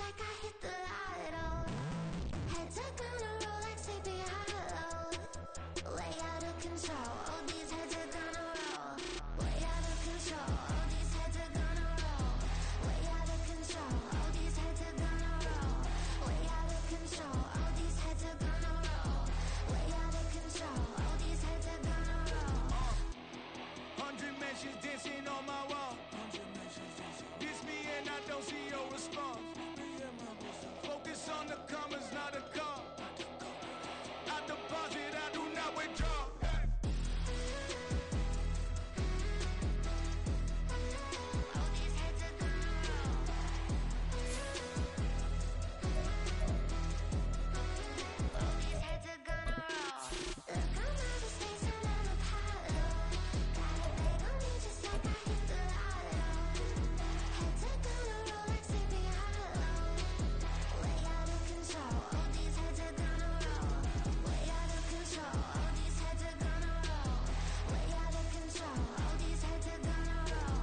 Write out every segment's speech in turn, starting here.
like I hit the lotto. Head to gonna roll like Sleepy Hollow. Way out of control, all these heads are gonna roll. Way out of control, all these heads are gonna roll. Way out of control, all these heads are gonna roll. Way out of control, all these heads are gonna roll. Way out of control, all these heads are gonna roll. 100 mentions dancing on my wall. Diss me and I don't see your response. Focus on the commas, not the call. I deposit, I do not withdraw. All these heads are gonna roll. All these heads are gonna roll. Look, I'm out of space and I'm Apollo. Got a bag on me just like I hit the lotto. Heads are gonna roll like Sleepy Hollow. Way out of control, all these heads are gonna roll. Way out of control, all these heads are gonna roll. Way out of control, all these heads are gonna roll.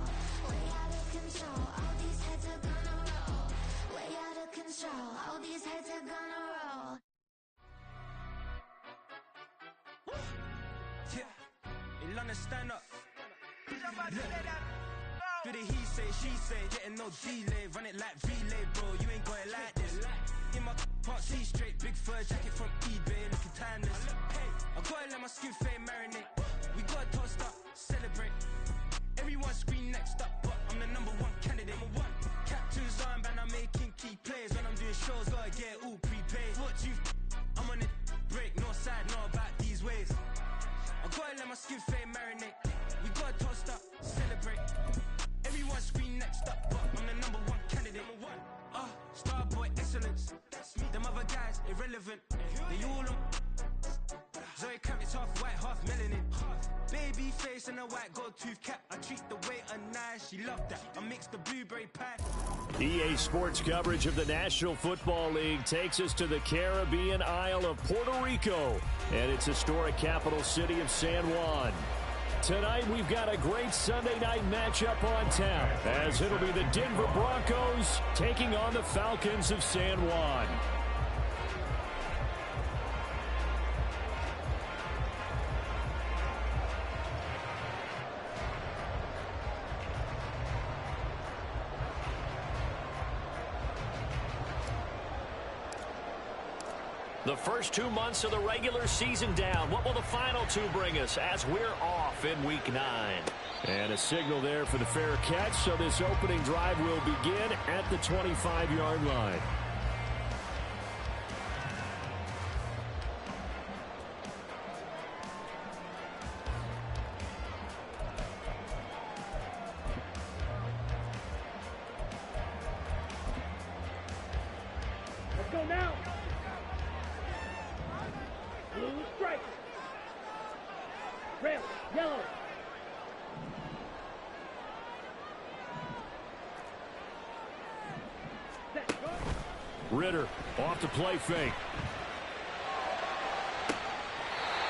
Way out of control, all these heads are gonna roll. Way out of control, all these heads are gonna roll. Yeah, in London, stand up. Do the he say, she say, getting no delay, run it like relay, bro. You ain't got it like this. In my can't see straight, big fur jacket from eBay, looking timeless. I gotta let my skin fade marinate. We gotta toast up, celebrate. Everyone scream next up, but I'm the #1 candidate. Captain's armband, I'm making key plays. When I'm doing shows, gotta get all prepaid. What you I'm on it, break, no side, know about these ways. I gotta let my skin fade marinate. We gotta toast up, celebrate. Everyone scream next up, but I'm the #1 candidate. Starboy excellence. Them other guys irrelevant. They all on. Zoe Kravitz half white, half melanin. Baby face and a white gold tooth cap. I treat the waiter nice, she loved that. I mix the blueberry pie. EA Sports coverage of the National Football League takes us to the Caribbean Isle of Puerto Rico and its historic capital city of San Juan. Tonight, we've got a great Sunday night matchup on tap, as it'll be the Denver Broncos taking on the Falcons of San Juan. The first 2 months of the regular season down. What will the final 2 bring us as we're off in Week 9? And a signal there for the fair catch, so this opening drive will begin at the 25-yard line. Let's go now. Blue stripe. Red, yellow. Set, go. Ritter off the play fake.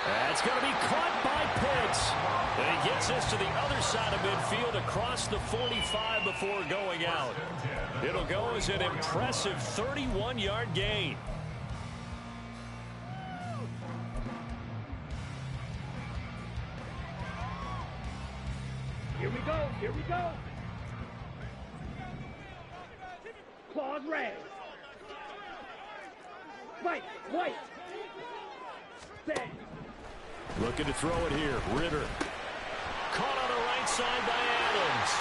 That's going to be caught by Pitts. And he gets us to the other side of midfield across the 45 before going out. It'll go as an impressive 31-yard gain. Here we go, here we go. Claws red. White, white. Set. Looking to throw it here. Ritter. Caught on the right side by Adams.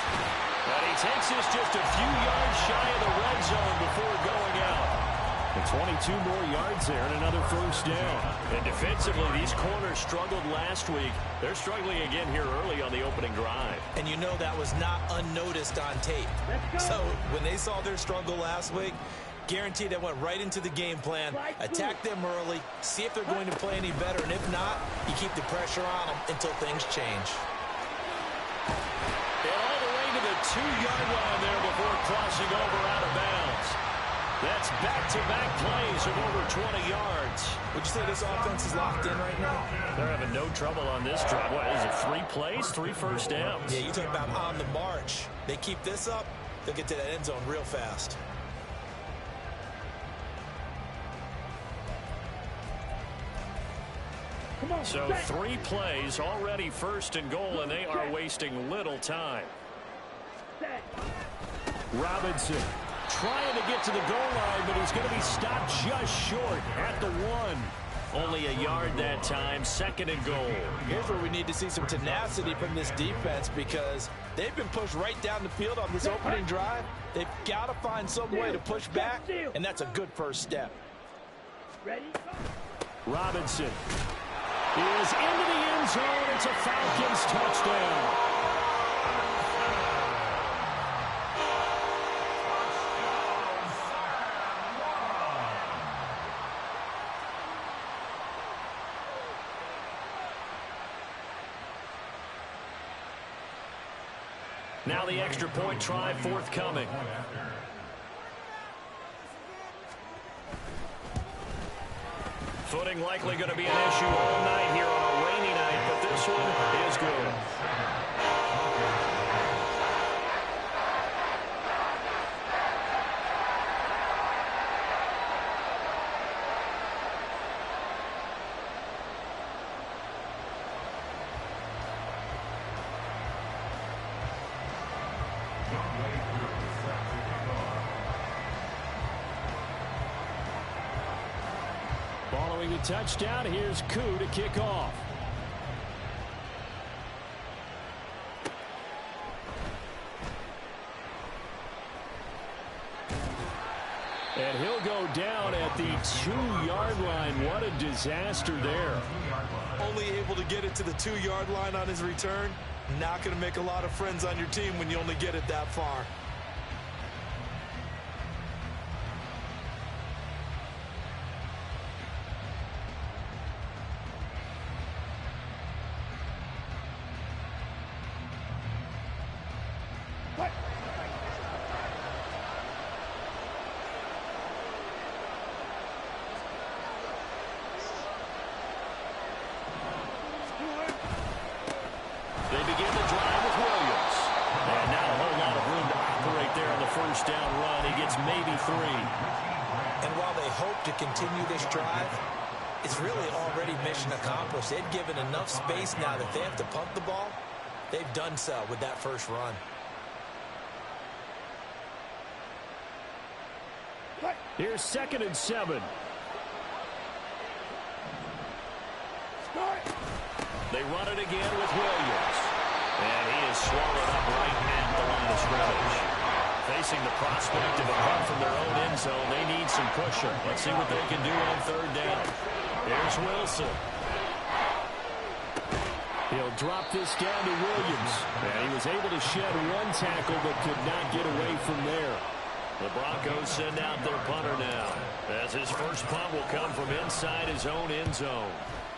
And he takes us just a few yards shy of the red zone before going out. And 22 more yards there and another first down. And defensively, these corners struggled last week. They're struggling again here early on the opening drive. And you know that was not unnoticed on tape. So when they saw their struggle last week, guaranteed that went right into the game plan. Attack them early, see if they're going to play any better, and if not, you keep the pressure on them until things change. And all the way to the 2-yard line there before crossing over out of bounds. That's back-to-back plays of over 20 yards. Would you say this offense is locked in right now? They're having no trouble on this drive. What is it, 3 plays, 3 first downs? Yeah, you talk about on the march. They keep this up, they'll get to that end zone real fast. Come on, So set. 3 plays, already first and goal, and they are wasting little time. Set. Robinson trying to get to the goal line, but he's going to be stopped just short at the 1. Only a yard that time, second and goal. Here's where we need to see some tenacity from this defense because they've been pushed right down the field on this opening drive. They've got to find some way to push back, and that's a good first step. Ready? Robinson is into the end zone. It's a Falcons touchdown. Now the extra point try forthcoming. Footing likely going to be an issue all night here on a rainy night, but this one is good. Following the touchdown, here's Koo to kick off. And he'll go down at the 2-yard line. What a disaster there. Only able to get it to the 2-yard line on his return. Not going to make a lot of friends on your team when you only get it that far. They begin the drive with Williams. And not a whole lot of room to operate there on the first down run. He gets maybe 3. And while they hope to continue this drive, it's really already mission accomplished. They've given enough space now that they have to punt the ball. They've done so with that first run. Here's 2nd and 7. They run it again with Williams. And he is swallowed up right at the line of scrimmage. Facing the prospect of a punt from their own end zone, they need some pushing. Let's see what they can do on 3rd down. Here's Wilson. He'll drop this down to Williams. And he was able to shed 1 tackle but could not get away from there. The Broncos send out their punter now, as his first punt will come from inside his own end zone.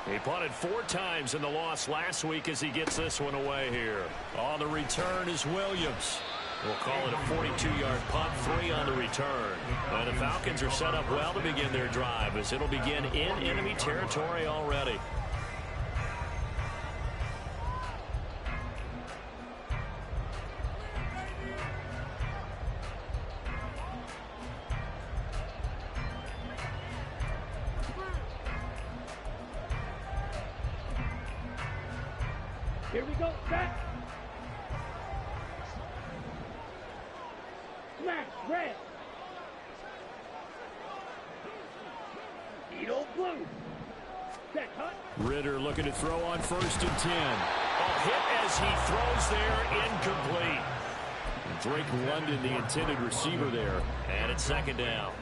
He punted 4 times in the loss last week as he gets this one away here. On the return is Williams. We'll call it a 42-yard punt, 3 on the return. And the Falcons are set up well to begin their drive as it'll begin in enemy territory already. Here we go, set. Smash, red. Edo blue. Set, cut. Ritter looking to throw on 1st and 10. A hit as he throws there, incomplete. Drake London, the intended receiver there. And it's 2nd down.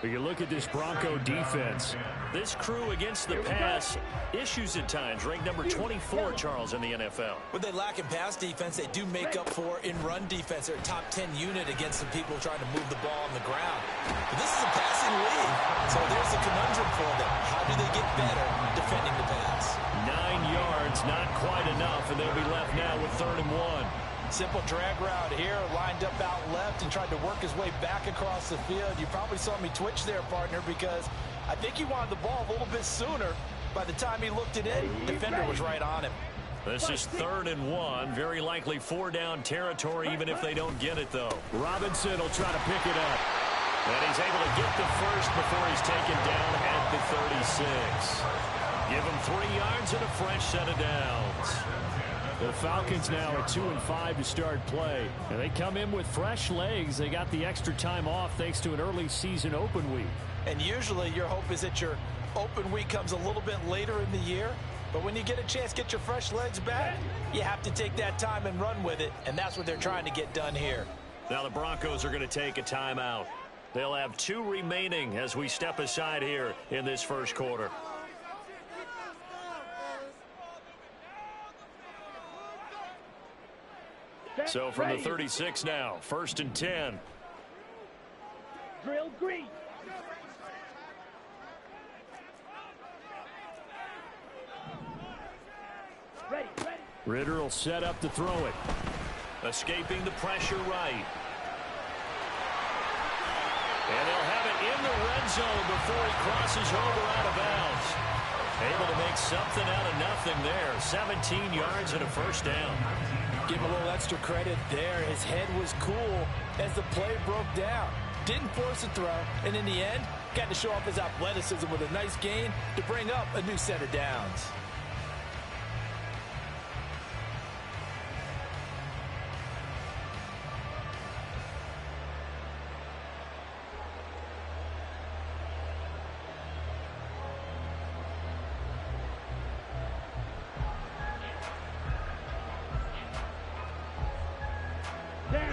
You look at this Bronco defense. This crew against the pass, issues at times. Ranked number 24, Charles, in the NFL. What they lack in pass defense, they do make up for in run defense. They're a top 10 unit against some people trying to move the ball on the ground. But this is a passing league, so there's a conundrum for them. How do they get better defending the pass? 9 yards, not quite enough, and they'll be left now with 3rd and 1. Simple drag route here, lined up out left and tried to work his way back across the field. You probably saw me twitch there, partner, because I think he wanted the ball a little bit sooner. By the time he looked it in, the defender was right on him. This is 3rd and 1. Very likely 4-down territory, even if they don't get it, though. Robinson will try to pick it up. And he's able to get the first before he's taken down at the 36. Give them 3 yards and a fresh set of downs. The Falcons now at 2-5 to start play. And they come in with fresh legs. They got the extra time off thanks to an early season open week. And usually your hope is that your open week comes a little bit later in the year. But when you get a chance to get your fresh legs back, you have to take that time and run with it. And that's what they're trying to get done here. Now the Broncos are going to take a timeout. They'll have 2 remaining as we step aside here in this first quarter. So from the 36 now, 1st and 10. Drill green. Ready. Ritter will set up to throw it. Escaping the pressure right. And they'll have it in the red zone before he crosses over out of bounds. Able to make something out of nothing there. 17 yards and a first down. Give him a little extra credit there. His head was cool as the play broke down. Didn't force a throw, and in the end, got to show off his athleticism with a nice gain to bring up a new set of downs.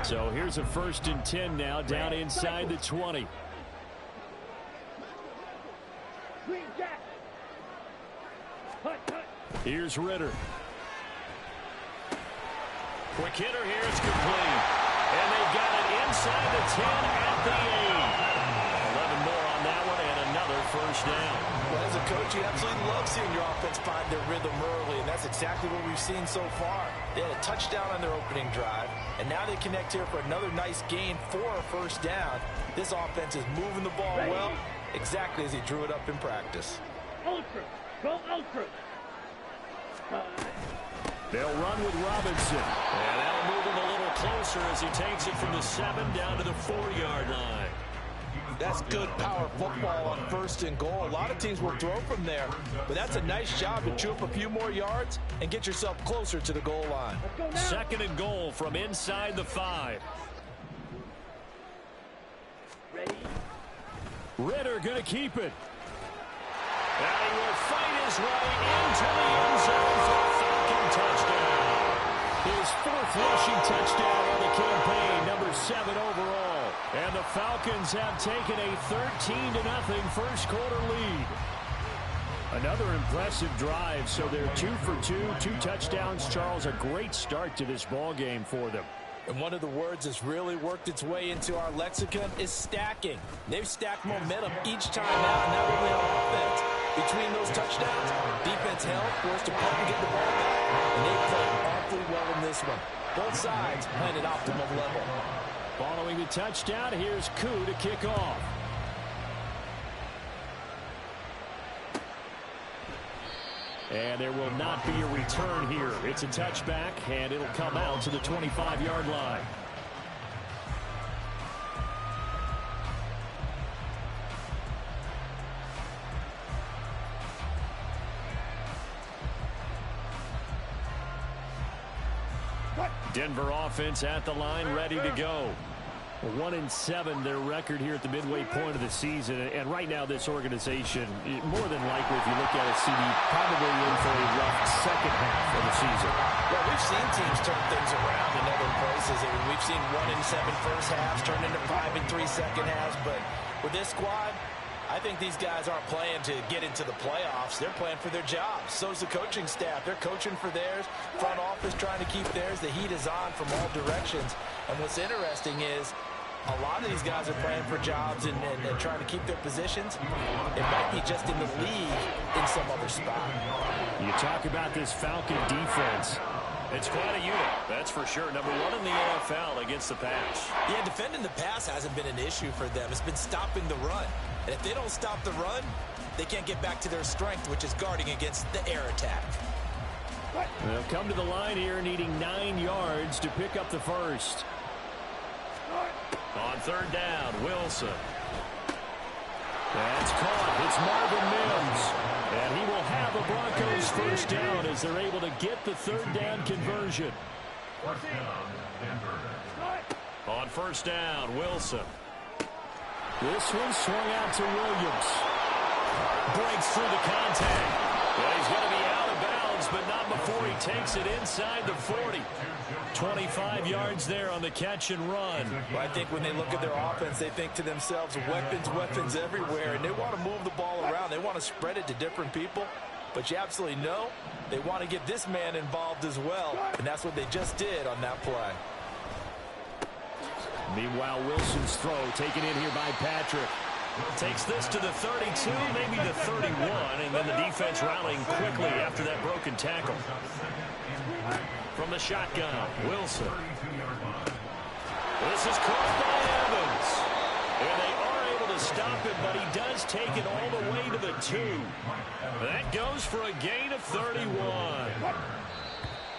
So here's a 1st and 10 now, down inside the 20. Green jack. Hut. Here's Ritter. Quick hitter here, it's complete. And they got it inside the 10 at the 8. 11 more on that one and another first down. Well, as a coach, you absolutely love seeing your offense find their rhythm early, and that's exactly what we've seen so far. They had a touchdown on their opening drive, and now they connect here for another nice gain for a first down. This offense is moving the ball well, exactly as he drew it up in practice. Ultra. Go ultra. They'll run with Robinson. And that'll move him a little closer as he takes it from the 7 down to the 4-yard line. That's good power football on 1st and goal. A lot of teams will throw from there, but that's a nice job to chew up a few more yards and get yourself closer to the goal line. 2nd and goal from inside the 5. Ready. Ritter going to keep it. And he will fight his way into the end zone for a Falcon touchdown. His 4th rushing touchdown on the campaign, number 7 overall. And the Falcons have taken a 13-0 first quarter lead. Another impressive drive, so they're 2 for 2, 2 touchdowns. Charles, a great start to this ball game for them. And one of the words that's really worked its way into our lexicon is stacking. They've stacked momentum each time now, and not only on offense. Between those touchdowns, defense held, forced to punt and get the ball back, and they played awfully well in this one. Both sides playing at optimum level. Following the touchdown, here's Koo to kick off. And there will not be a return here. It's a touchback, and it'll come out to the 25-yard line. Denver offense at the line, ready to go. 1-7, their record here at the midway point of the season. And right now, this organization, more than likely, if you look at it, CD, probably in for a rough second half of the season. Well, we've seen teams turn things around in other places. I mean, we've seen 1-7 first halves turn into 5-3 second halves. But with this squad, I think these guys aren't playing to get into the playoffs. They're playing for their jobs. So's the coaching staff. They're coaching for theirs. Front office trying to keep theirs. The heat is on from all directions. And what's interesting is a lot of these guys are playing for jobs and trying to keep their positions. It might be just in the league in some other spot. You talk about this Falcon defense. It's quite a unit, that's for sure. Number 1 in the NFL against the pass. Yeah, defending the pass hasn't been an issue for them. It's been stopping the run. And if they don't stop the run, they can't get back to their strength, which is guarding against the air attack. They'll come to the line here, needing 9 yards to pick up the first. On 3rd down, Wilson. That's caught. It's Marvin Mims. And he will have a Broncos first down as they're able to get the third down conversion. On first down, Wilson. This one swung out to Williams. Breaks through the contact. And he's going to be out of bounds, but not before he takes it inside the 40. 25 yards there on the catch and run. Well, I think when they look at their offense, they think to themselves, weapons everywhere, and they want to move the ball around. They want to spread it to different people, but you absolutely know they want to get this man involved as well, and that's what they just did on that play. Meanwhile, Wilson's throw taken in here by Patrick. Takes this to the 32, maybe the 31, and then the defense rallying quickly after that broken tackle. From the shotgun, Wilson. This is caught by Evans. And they are able to stop it, but he does take it all the way to the 2. That goes for a gain of 31.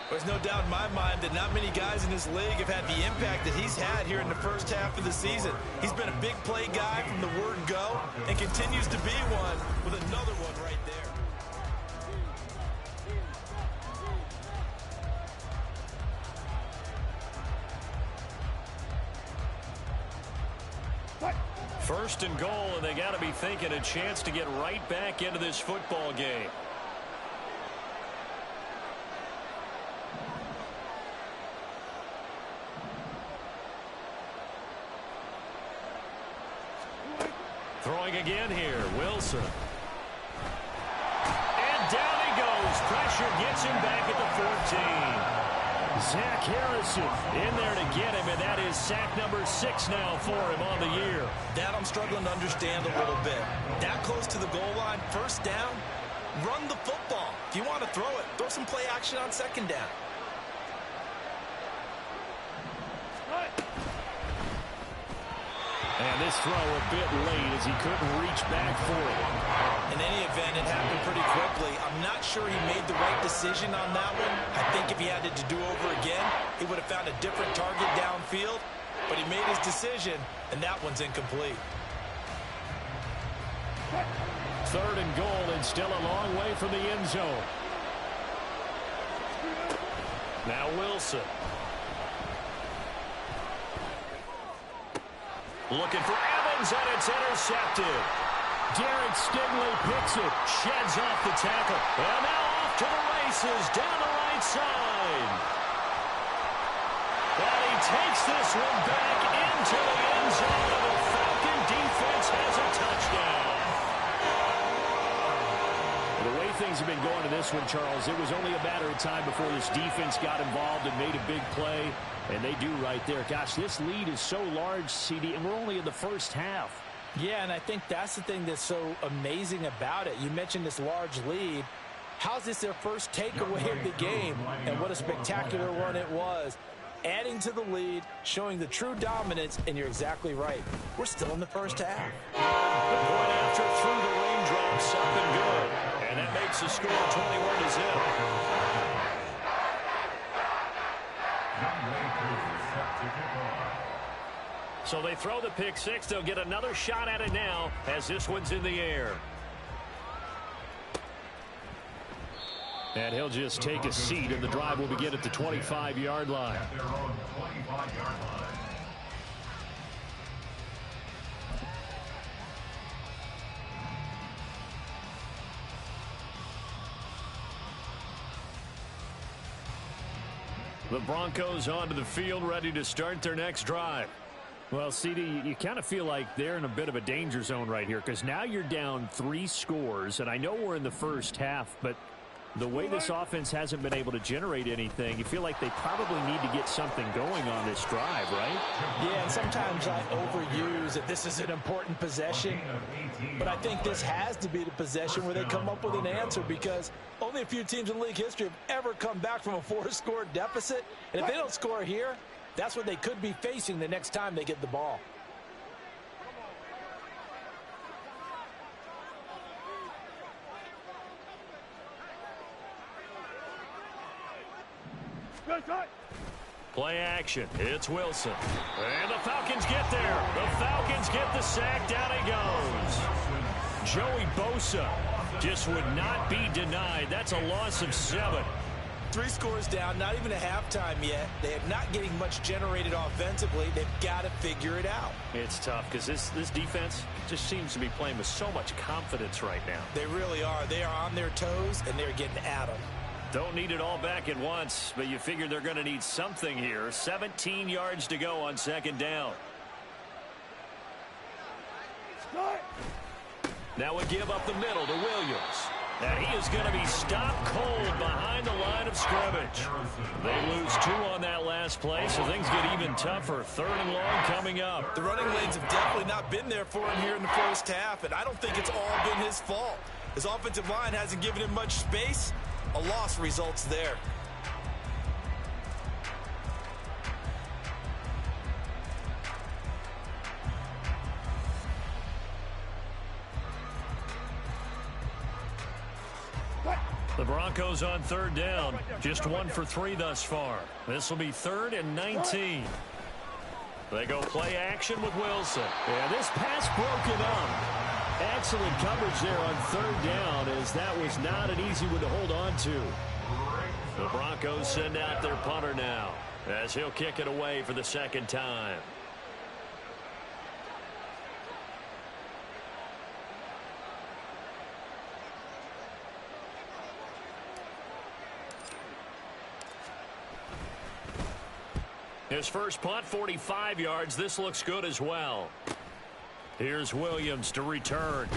There's no doubt in my mind that not many guys in this league have had the impact that he's had here in the first half of the season. He's been a big play guy from the word go and continues to be one with another one right there. First and goal, and they got to be thinking a chance to get right back into this football game. Throwing again here, Wilson. And down he goes. Pressure gets him back at the 14. Zach Harrison in there to get him, and that is sack number 6 now for him on the year. That I'm struggling to understand a little bit. That close to the goal line, first down, run the football. If you want to throw it, throw some play action on second down. And this throw a bit late as he couldn't reach back for it. In any event, it happened pretty quickly. I'm not sure he made the right decision on that one. I think if he had it to do over again, he would have found a different target downfield. But he made his decision, and that one's incomplete. Third and goal, and still a long way from the end zone. Now Wilson. Looking for Evans, and it's intercepted. Derek Stingley picks it, sheds off the tackle, and now off to the races down the right side. And he takes this one back into the end zone, and the Falcon defense has a touchdown. The way things have been going to this one, Charles, it was only a matter of time before this defense got involved and made a big play, and they do right there. Gosh, this lead is so large, CD, and we're only in the first half. Yeah, and I think that's the thing that's so amazing about it. You mentioned this large lead. How's this their first takeaway of the game? And what a spectacular run it was. Adding to the lead, showing the true dominance, and you're exactly right. We're still in the first half. Going after through the raindrops, something good. And that makes the score 21-0. So they throw the pick six. They'll get another shot at it now as this one's in the air. And he'll just take a seat, and the drive will begin at the 25-yard line. The Broncos onto the field, ready to start their next drive. Well, CD, you kind of feel like they're in a bit of a danger zone right here because now you're down 3 scores, and I know we're in the first half, but the way this offense hasn't been able to generate anything, you feel like they probably need to get something going on this drive, right? Yeah, and sometimes I overuse that this is an important possession, but I think this has to be the possession where they come up with an answer because only a few teams in league history have ever come back from a 4-score deficit, and if they don't score here, that's what they could be facing the next time they get the ball. Play action. It's Wilson. And the Falcons get there. The Falcons get the sack. Down he goes. Joey Bosa just would not be denied. That's a loss of 7. 3 scores down, not even a halftime yet. They are not getting much generated offensively. They've got to figure it out. It's tough because this defense just seems to be playing with so much confidence right now. They really are. They are on their toes, and they're getting at them. Don't need it all back at once, but you figure they're going to need something here. 17 yards to go on 2nd down. Now we give up the middle to Williams. And he is going to be stopped cold behind the line of scrimmage. They lose 2 on that last play, so things get even tougher. 3rd and long coming up. The running lanes have definitely not been there for him here in the first half, and I don't think it's all been his fault. His offensive line hasn't given him much space. A loss results there. The Broncos on 3rd down. Just 1 for 3 thus far. This will be 3rd and 19. They go play action with Wilson. Yeah, this pass broken up. Excellent coverage there on 3rd down, as that was not an easy one to hold on to. The Broncos send out their punter now, as he'll kick it away for the 2nd time. His first punt, 45 yards. This looks good as well. Here's Williams to return.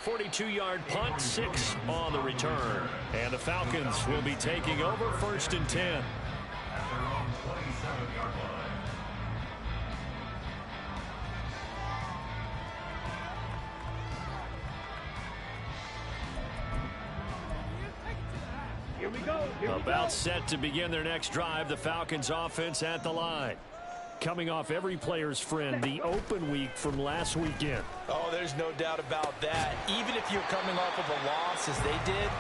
42-yard punt, 6 on the return. And the Falcons will be taking over 1st and 10. Here we go. About set to begin their next drive. The Falcons offense at the line. Coming off every player's friend, the open week from last weekend. Oh, there's no doubt about that. Even if you're coming off of a loss as they did,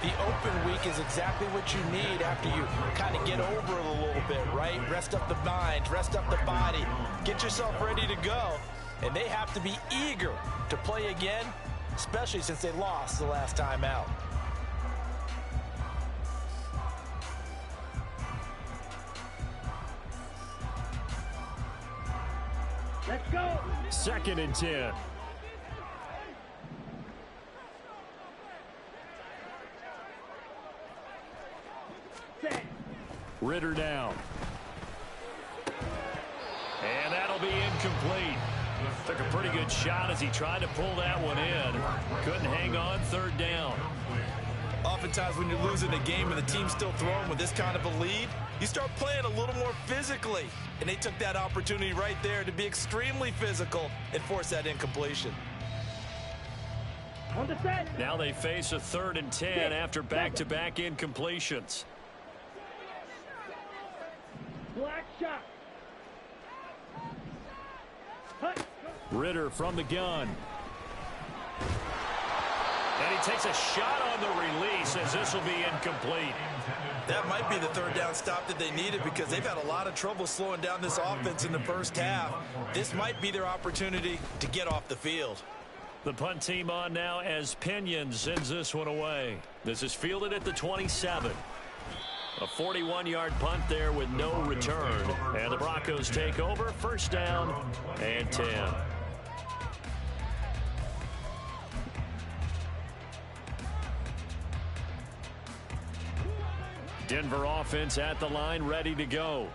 the open week is exactly what you need after you kind of get over it a little bit, right? Rest up the mind, rest up the body, get yourself ready to go. And they have to be eager to play again, especially since they lost the last time out. Let's go. 2nd and 10. Set. Ritter down. And that'll be incomplete. Took a pretty good shot as he tried to pull that one in. Couldn't hang on. 3rd down. Oftentimes when you're losing a game and the team's still throwing with this kind of a lead, you start playing a little more physically. And they took that opportunity right there to be extremely physical and force that incompletion. On the set. Now they face a 3rd and 10 after back-to-back incompletions. Black shot. Hut. Ritter from the gun. And he takes a shot on the release as this will be incomplete. That might be the 3rd down stop that they needed because they've had a lot of trouble slowing down this offense in the first half. This might be their opportunity to get off the field. The punt team on now as Pinion sends this one away. This is fielded at the 27. A 41-yard punt there with no return. And the Broncos take over. 1st down and 10. Denver offense at the line, ready to go.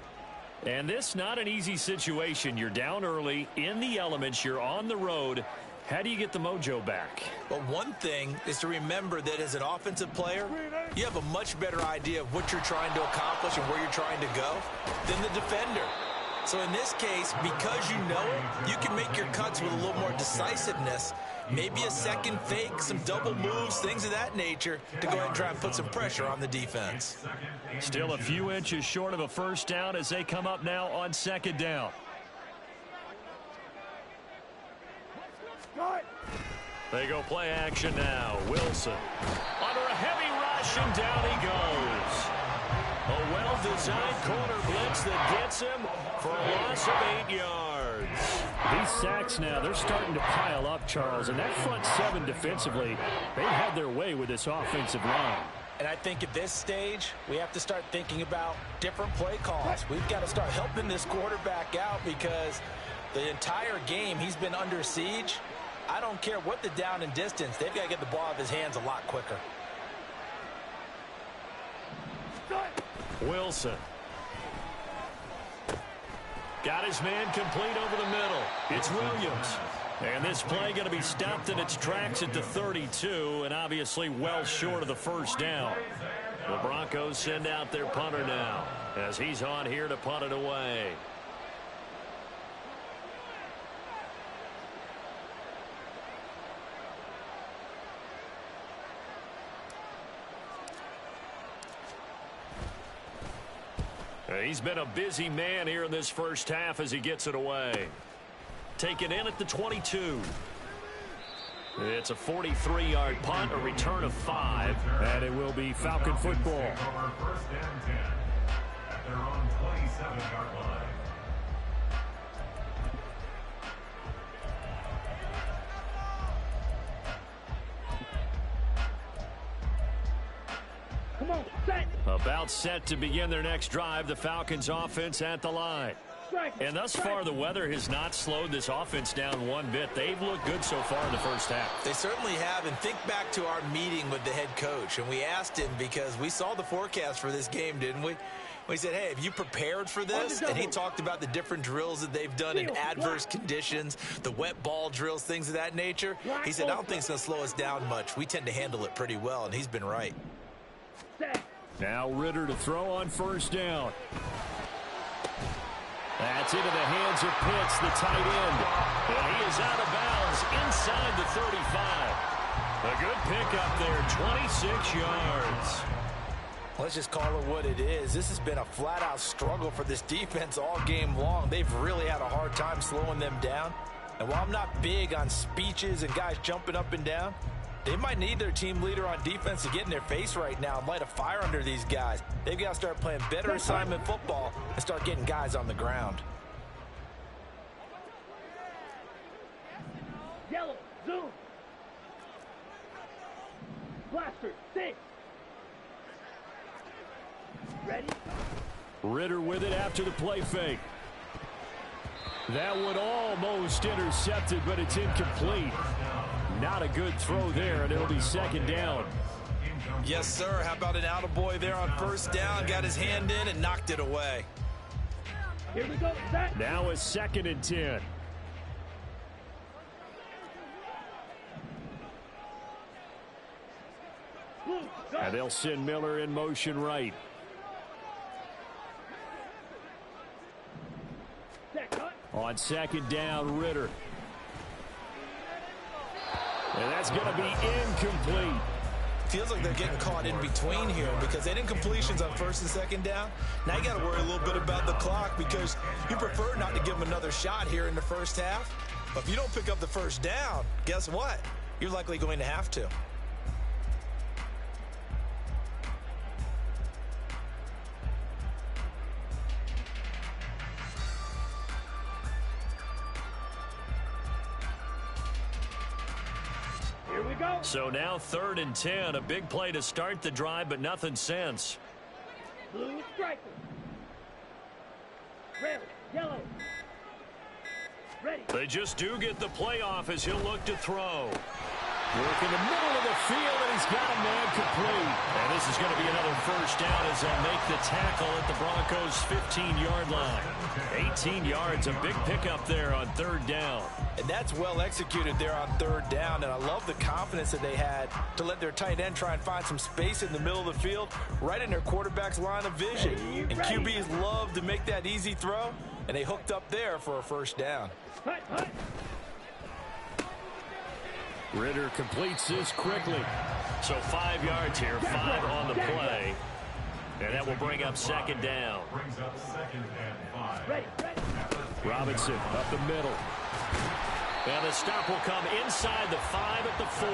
And this not an easy situation. You're down early, in the elements, you're on the road. How do you get the mojo back? But one thing is to remember that as an offensive player, you have a much better idea of what you're trying to accomplish and where you're trying to go than the defender. So in this case, because you know it, you can make your cuts with a little more decisiveness. Maybe a second fake, some double moves, things of that nature to go ahead and try and put some pressure on the defense. Still a few inches short of a 1st down as they come up now on 2nd down. They go play action now. Wilson under a heavy rush, and down he goes. A well-designed corner blitz that gets him for a loss of 8 yards. These sacks now, they're starting to pile up, Charles. And that front seven defensively, they had their way with this offensive line. And I think at this stage, we have to start thinking about different play calls. We've got to start helping this quarterback out because the entire game he's been under siege. I don't care what the down and distance. They've got to get the ball out of his hands a lot quicker. Wilson. Got his man complete over the middle. It's Williams. And this play going to be stopped in its tracks at the 32, and obviously well short of the first down. The Broncos send out their punter now as he's on here to punt it away. He's been a busy man here in this first half as he gets it away. Taken in at the 22. It's a 43-yard punt, a return of 5, and it will be Falcon football. First and 10 at their own 27-yard line. Come on, set. About set to begin their next drive, the Falcons offense at the line. And thus far, the weather has not slowed this offense down one bit. They've looked good so far in the first half. They certainly have, and think back to our meeting with the head coach, and we asked him because we saw the forecast for this game, didn't we? We said, hey, have you prepared for this? And he talked about the different drills that they've done in adverse conditions, the wet ball drills, things of that nature. He said, I don't think it's going to slow us down much. We tend to handle it pretty well, and he's been right. Now Ritter to throw on first down. That's into the hands of Pitts, the tight end. And he is out of bounds inside the 35. A good pickup there, 26 yards. Let's just call it what it is. This has been a flat-out struggle for this defense all game long. They've really had a hard time slowing them down. And while I'm not big on speeches and guys jumping up and down, they might need their team leader on defense to get in their face right now and light a fire under these guys. They've got to start playing better assignment football and start getting guys on the ground. Yellow, zoom. Blaster, 6. Ready? Ritter with it after the play fake. That one almost intercepted, but it's incomplete. Not a good throw there, and it'll be second down. Yes, sir. How about an attaboy there on first down? Got his hand in and knocked it away. Here we go, set. Now a second and 10. Blue, go. And they'll send Miller in motion right. Set, cut. On second down, Ritter. And that's going to be incomplete. Feels like they're getting caught in between here because they didn't completions on first and second down. Now you got to worry a little bit about the clock because you prefer not to give them another shot here in the first half. But if you don't pick up the first down, guess what? You're likely going to have to. So now 3rd and 10, a big play to start the drive, but nothing since. Blue striker. Red, yellow. Ready. They just do get the playoff as he'll look to throw. Work in the middle of the field, and he's got a man complete. And this is going to be another first down as they'll make the tackle at the Broncos' 15-yard line. 18 yards, a big pickup there on 3rd down. And that's well executed there on 3rd down, and I love the confidence that they had to let their tight end try and find some space in the middle of the field, right in their quarterback's line of vision. And QBs love to make that easy throw, and they hooked up there for a first down. Hut, hut. Ritter completes this quickly. So 5 yards here, 5 on the play. And that will bring up second down. Brings up 2nd and 5. Ready, ready. Robinson up the middle. And the stop will come inside the 5 at the 4.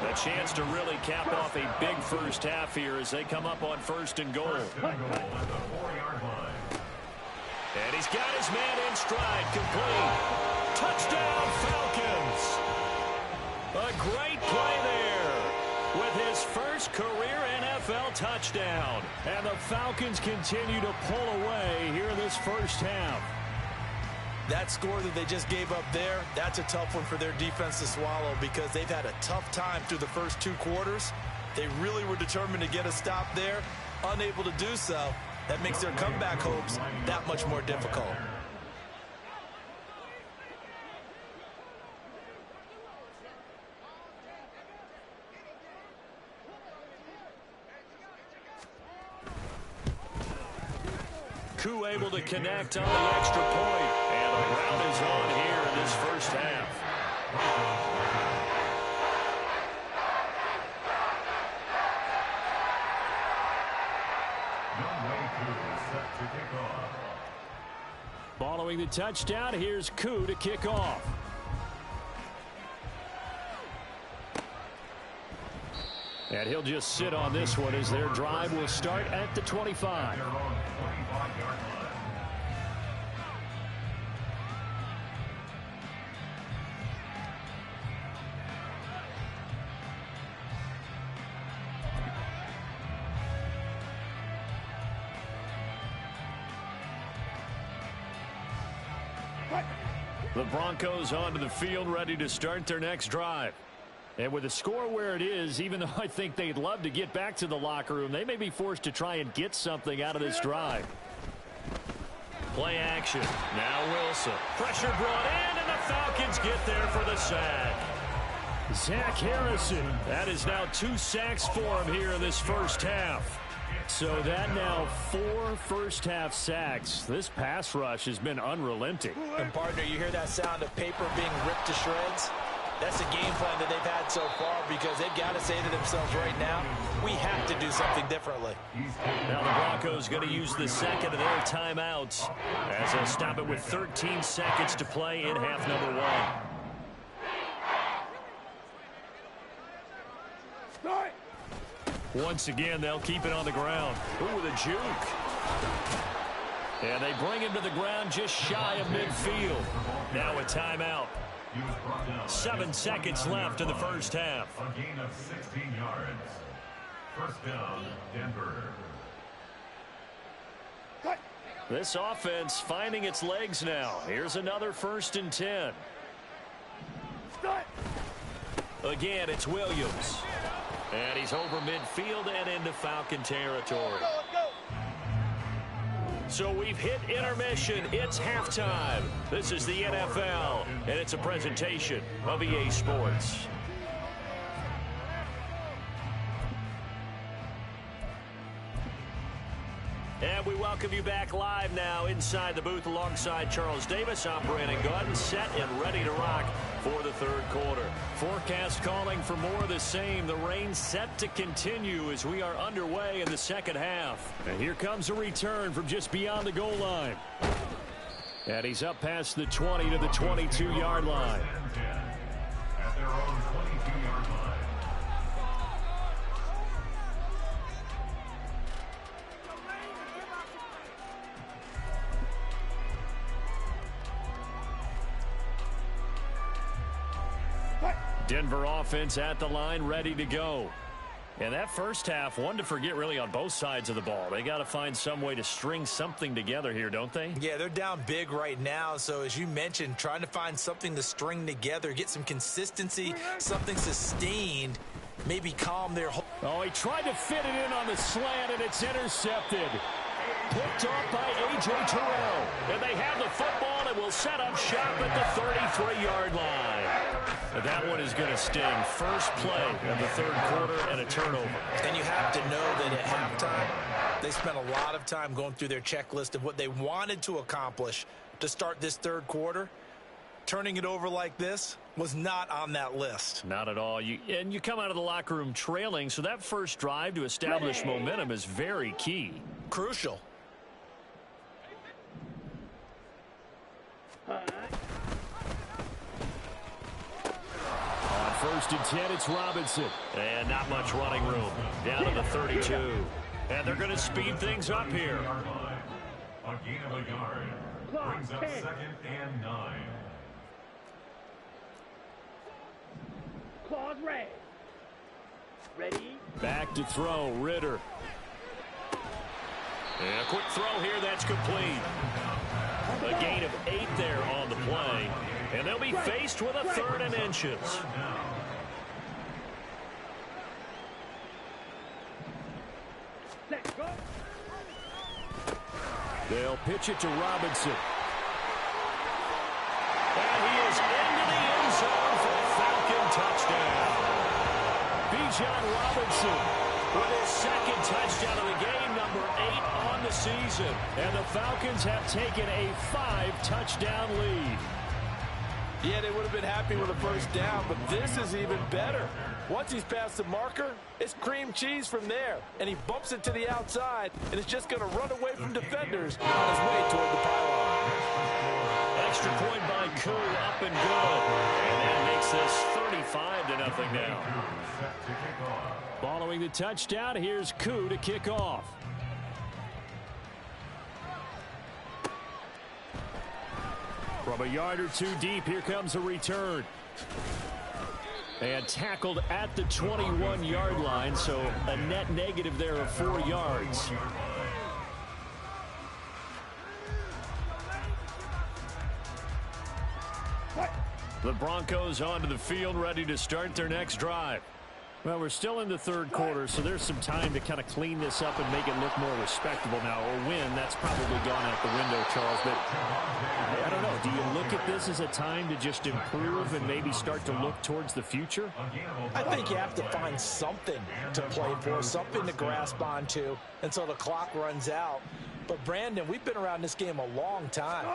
A chance to really cap off a big first half here as they come up on 1st and goal. At the 4-yard line. And he's got his man in stride, complete. Touchdown, Falcons. A great play there with his first career NFL touchdown. And the Falcons continue to pull away here in this first half. That score that they just gave up there, that's a tough one for their defense to swallow because they've had a tough time through the first 2 quarters. They really were determined to get a stop there, unable to do so. That makes their comeback hopes that much more difficult. Koo able to connect on the extra point, and the rout is on here in this first half. Following the touchdown, here's Koo to kick off. And he'll just sit on this one as their drive will start at the 25. The Broncos onto the field, ready to start their next drive. And with the score where it is, even though I think they'd love to get back to the locker room, they may be forced to try and get something out of this drive. Play action. Now Wilson. Pressure brought in, and the Falcons get there for the sack. Zach Harrison. That is now 2 sacks for him here in this first half. So that now 4 first-half sacks. This pass rush has been unrelenting. And, partner, you hear that sound of paper being ripped to shreds? That's the game plan that they've had so far because they've got to say to themselves right now, we have to do something differently. Now the Broncos going to use the second of their timeouts as they'll stop it with 13 seconds to play in half number 1. Once again, they'll keep it on the ground. Ooh, the juke. And they bring him to the ground just shy of midfield. Now a timeout. 7 seconds left in the first half. A gain of 16 yards. First down, Denver. This offense finding its legs now. Here's another 1st and 10. Again, it's Williams. And he's over midfield and into Falcon territory. So we've hit intermission. It's halftime. This is the NFL, and it's a presentation of EA Sports. And we welcome you back live now inside the booth alongside Charles Davis. I'm Brandon Gordon, set and ready to rock for the 3rd quarter. Forecast calling for more of the same. The rain set to continue as we are underway in the second half. And here comes a return from just beyond the goal line. And he's up past the 20 to the 22-yard line. At their own 22-yard line. Denver offense at the line, ready to go. And that first half, one to forget really on both sides of the ball. They got to find some way to string something together here, don't they? Yeah, they're down big right now. So as you mentioned, trying to find something to string together, get some consistency, something sustained, maybe calm their whole. Oh, he tried to fit it in on the slant, and it's intercepted. Picked off by A.J. Terrell. And they have the football and will set up shop at the 33-yard line. But that one is going to sting. First play of the 3rd quarter and a turnover. And you have to know that at halftime, they spent a lot of time going through their checklist of what they wanted to accomplish to start this 3rd quarter. Turning it over like this was not on that list. Not at all. And you come out of the locker room trailing, so that first drive to establish momentum is very key. Crucial. On 1st and 10, it's Robinson. And not much running room. Down to the 32. And they're going to speed things up here. A gain of a yard. Brings up 2nd and 9. Claws red. Ready? Back to throw, Ritter. And a quick throw here, that's complete. A gain of 8 there on the play. And they'll be faced with a 3rd and inches. Set, go. They'll pitch it to Robinson. And he is into the end zone for a Falcon touchdown. Bijan Robinson with his 2nd touchdown of the game, number 8 on the season. And the Falcons have taken a 5-touchdown lead. Yeah, they would have been happy with a first down, but this is even better. Once he's past the marker, it's cream cheese from there. And he bumps it to the outside, and it's just going to run away from defenders on his way toward the pylon. Extra point by Koo, up and good. And that makes this 35-0 now. Following the touchdown, here's Koo to kick off. From a yard or 2 deep, here comes a return. And tackled at the 21-yard line, so a net negative there of 4 yards. The Broncos onto the field, ready to start their next drive. Well, we're still in the 3rd quarter, so there's some time to kind of clean this up and make it look more respectable now. A win, that's probably gone out the window, Charles. But I don't know. Do you look at this as a time to just improve and maybe start to look towards the future? I think you have to find something to play for, something to grasp onto until the clock runs out. But, Brandon, we've been around this game a long time.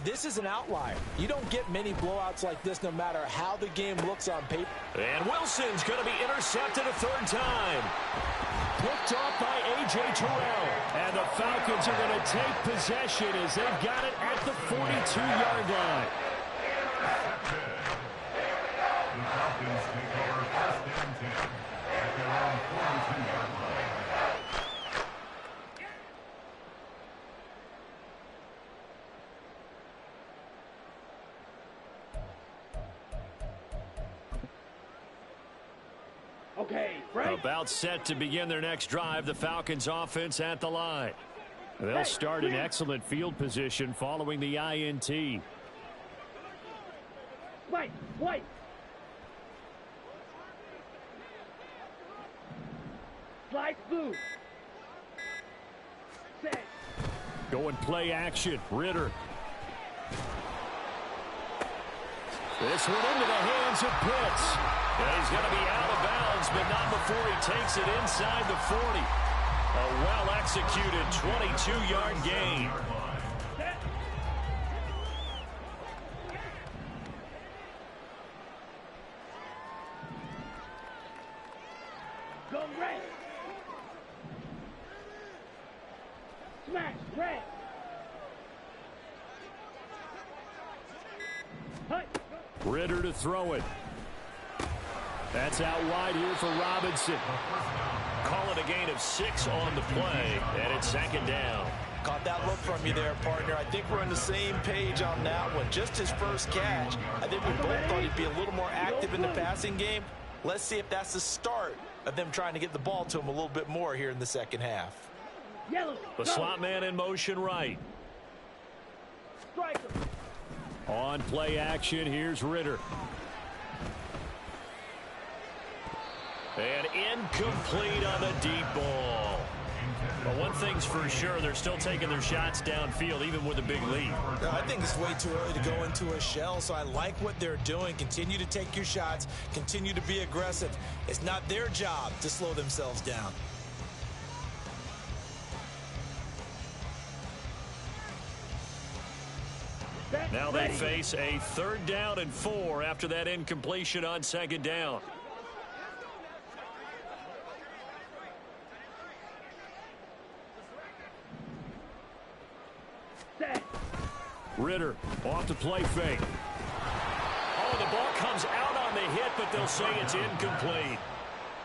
This is an outlier. You don't get many blowouts like this no matter how the game looks on paper. And Wilson's going to be intercepted a 3rd time. Picked off by A.J. Terrell. And the Falcons are going to take possession as they've got it at the 42-yard line. The Falcons take over 1st and 10 at their own 42-yard line. Okay, break. About set to begin their next drive, the Falcons offense at the line. They'll start in excellent field position following the INT. White. Slice blue. Set. Going play action, Ritter. This one into the hands of Pitts. And he's going to be out of bounds, but not before he takes it inside the 40. A well-executed 22-yard gain. Go red. Smash red. Ritter to throw it. That's out wide here for Robinson. Call it a gain of 6 on the play, and it's 2nd down. Caught that look from you there, partner. I think we're on the same page on that one. Just his first catch. I think we both thought he'd be a little more active in the passing game. Let's see if that's the start of them trying to get the ball to him a little bit more here in the 2nd half. Yellow. The slot man in motion right. Striker. On play action, here's Ritter. And incomplete on the deep ball. But one thing's for sure, they're still taking their shots downfield, even with a big lead. I think it's way too early to go into a shell, so I like what they're doing. Continue to take your shots. Continue to be aggressive. It's not their job to slow themselves down. Now they face a 3rd down and 4 after that incompletion on 2nd down. Set. Ritter off the play fake. Oh, the ball comes out on the hit, but they'll say it's incomplete.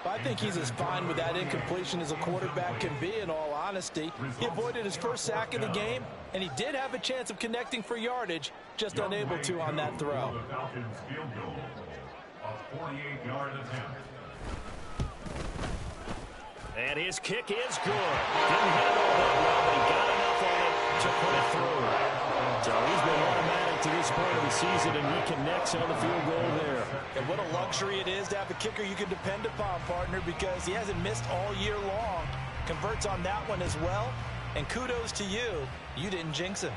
I think he's as fine with that incompletion as a quarterback can be, in all honesty. He avoided his first sack of the game, and he did have a chance of connecting for yardage, just unable to on that throw. The Falcons field goal, a 48-yard attempt. And his kick is good. Didn't hit it all that well, but he got enough on it to put it through. So he's been automatic to this point of the season, and he connects on the field goal there. And what a luxury it is to have a kicker you can depend upon, partner, because he hasn't missed all year long. Converts on that one as well. And kudos to you. You didn't jinx him.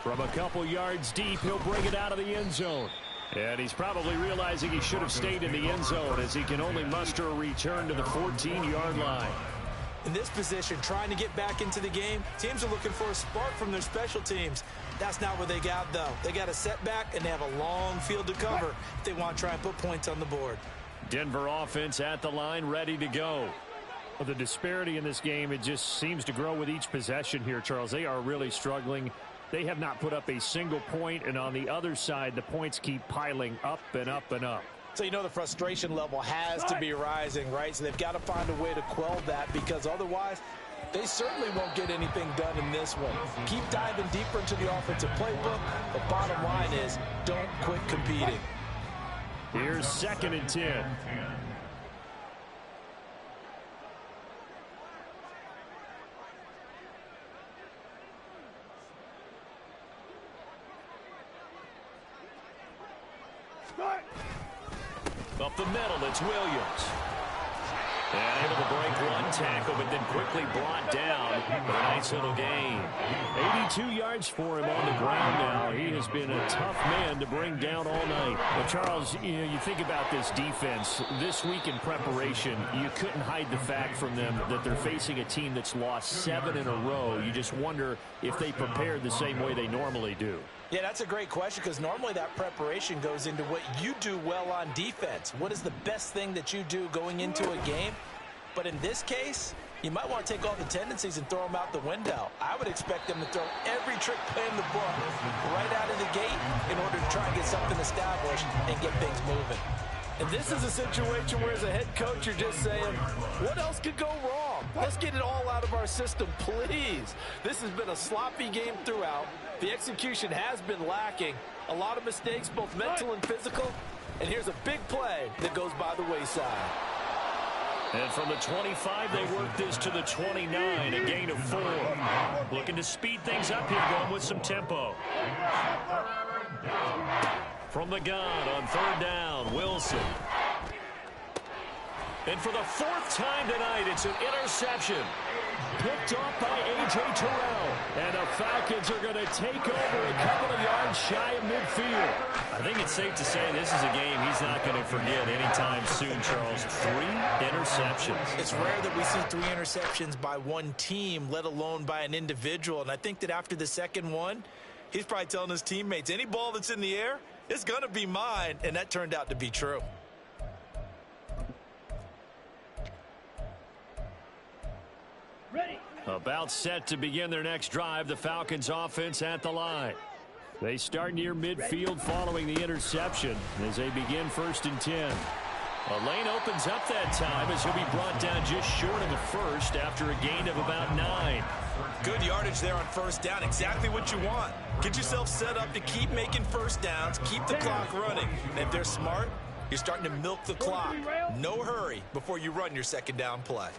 From a couple yards deep, he'll bring it out of the end zone. And he's probably realizing he should have stayed in the end zone as he can only muster a return to the 14-yard line. In this position, trying to get back into the game, teams are looking for a spark from their special teams. That's not what they got, though. They got a setback, and they have a long field to cover if they want to try and put points on the board. Denver offense at the line, ready to go. Well, the disparity in this game, it just seems to grow with each possession here, Charles. They are really struggling. They have not put up a single point, and on the other side, the points keep piling up and up and up. So you know the frustration level has to be rising, right? So they've got to find a way to quell that, because otherwise they certainly won't get anything done in this one. Keep diving deeper into the offensive playbook. The bottom line is don't quit competing. Here's 2nd and 10. Up the middle, it's Williams. And able to break one tackle, but then quickly brought down. A nice little gain. 82 yards for him on the ground now. He has been a tough man to bring down all night. But Charles, you think about this defense. This week in preparation, you couldn't hide the fact from them that they're facing a team that's lost 7 in a row. You just wonder if they prepared the same way they normally do. Yeah, that's a great question, because normally that preparation goes into what you do well on defense. What is the best thing that you do going into a game? But in this case, you might want to take all the tendencies and throw them out the window. I would expect them to throw every trick play in the book right out of the gate in order to try and get something established and get things moving. And this is a situation where, as a head coach, you're just saying, what else could go wrong? Let's get it all out of our system, please. This has been a sloppy game throughout. The execution has been lacking. A lot of mistakes, both mental and physical. And here's a big play that goes by the wayside. And from the 25, they work this to the 29, a gain of 4. Looking to speed things up here, going with some tempo. From the gun on 3rd down, Wilson. And for the 4th time tonight, it's an interception. Picked off by A.J. Terrell. And the Falcons are going to take over a couple of yards shy of midfield. I think it's safe to say this is a game he's not going to forget anytime soon, Charles. 3 interceptions. It's rare that we see 3 interceptions by one team, let alone by an individual. And I think that after the second one, he's probably telling his teammates, any ball that's in the air, it's going to be mine. And that turned out to be true. Ready. About set to begin their next drive, the Falcons offense at the line. They start near midfield following the interception as they begin 1st and 10. A lane opens up that time as he'll be brought down just short of the first after a gain of about 9. Good yardage there on 1st down. Exactly what you want. Get yourself set up to keep making 1st downs, keep the clock running. And if they're smart, you're starting to milk the clock. No hurry before you run your 2nd down play.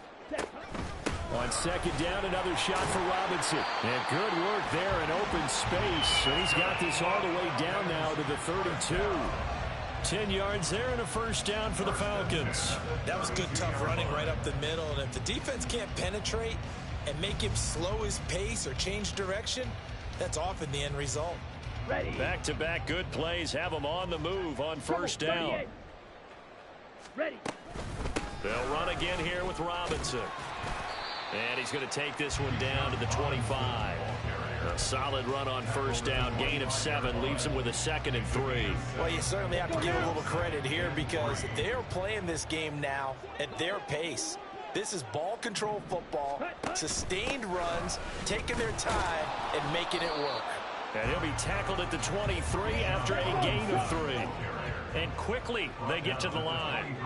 On 2nd down, another shot for Robinson. And good work there in open space. And he's got this all the way down now to the 32. 10 yards there and a 1st down for the Falcons. That was good, tough running right up the middle. And if the defense can't penetrate and make him slow his pace or change direction, that's often the end result. Ready. Back-to-back good plays have them on the move on 1st down. Ready. They'll run again here with Robinson. And he's going to take this one down to the 25. A solid run on 1st down, gain of 7, leaves him with a 2nd and 3. Well, you certainly have to give a little credit here because they're playing this game now at their pace. This is ball control football, sustained runs, taking their time and making it work. And he'll be tackled at the 23 after a gain of 3. And quickly they get to the line.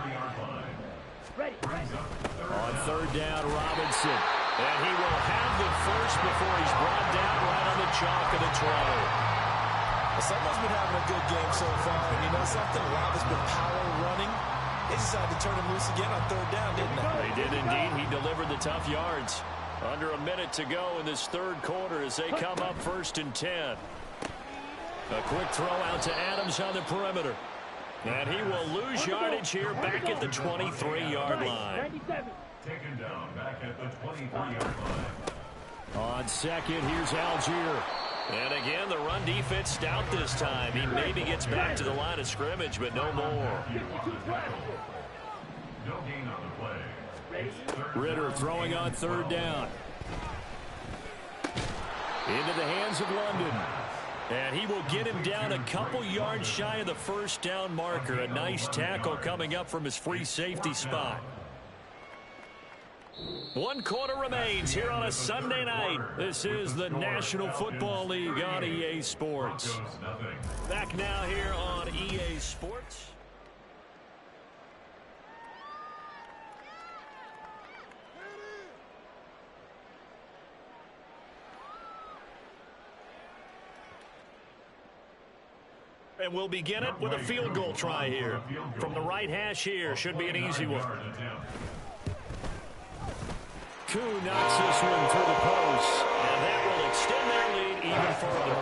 Ready. On third down, Robinson. And he will have the first before he's brought down right on the chalk of the 20. Someone's been having a good game so far. And you know something? Rob has been power running. They decided to turn him loose again on third down, didn't they? They did indeed. He delivered the tough yards. Under a minute to go in this third quarter as they come up 1st and 10. A quick throw out to Adams on the perimeter. And he will lose yardage here back at the 23-yard line. Taken down back at the 23-yard line. On second, here's Algier. And again, the run defense stout this time. He maybe gets back to the line of scrimmage, but no more. No gain on the play. Ritter throwing on third down. Into the hands of London. And he will get him down a couple yards shy of the first down marker. A nice tackle coming up from his free safety spot. 1 quarter remains here on a Sunday night. This is the National Football League on EA Sports. Back now here on EA Sports. And we'll begin it with a field goal try here. From the right hash here, should be an easy one. Koo knocks this one through the post, and that will extend their lead even further.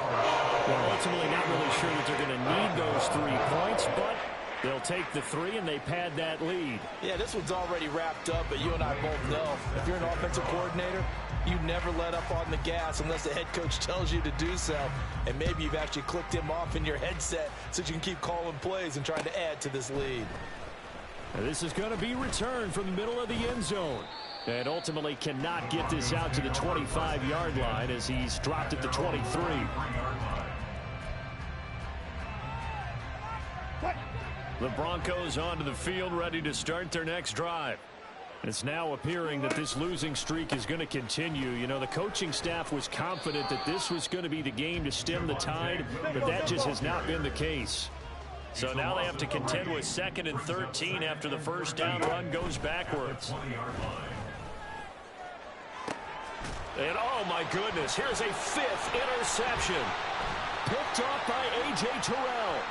Well, ultimately not really sure that they're going to need those 3 points, but they'll take the 3 and they pad that lead. Yeah, this one's already wrapped up, but you and I both know if you're an offensive coordinator, you never let up on the gas unless the head coach tells you to do so. And maybe you've actually clicked him off in your headset so you can keep calling plays and trying to add to this lead. And this is going to be returned from the middle of the end zone. And ultimately cannot get this out to the 25-yard line as he's dropped at the 23. The Broncos onto the field, ready to start their next drive. It's now appearing that this losing streak is going to continue. You know, the coaching staff was confident that this was going to be the game to stem the tide, but that just has not been the case. So now they have to contend with 2nd and 13 after the first down run goes backwards. And oh my goodness, here's a 5th interception. Picked off by A.J. Terrell.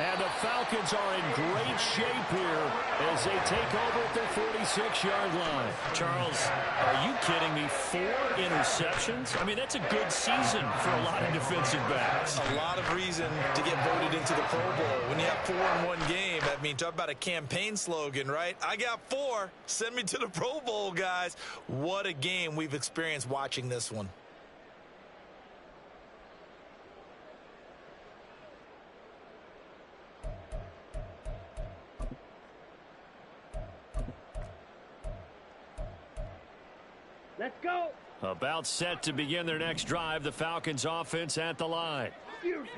And the Falcons are in great shape here as they take over at their 46-yard line. Charles, are you kidding me? 4 interceptions? I mean, that's a good season for a lot of defensive backs. A lot of reason to get voted into the Pro Bowl. When you have 4 in one game, I mean, talk about a campaign slogan, right? I got 4. Send me to the Pro Bowl, guys. What a game we've experienced watching this one. Let's go. About set to begin their next drive, the Falcons offense at the line.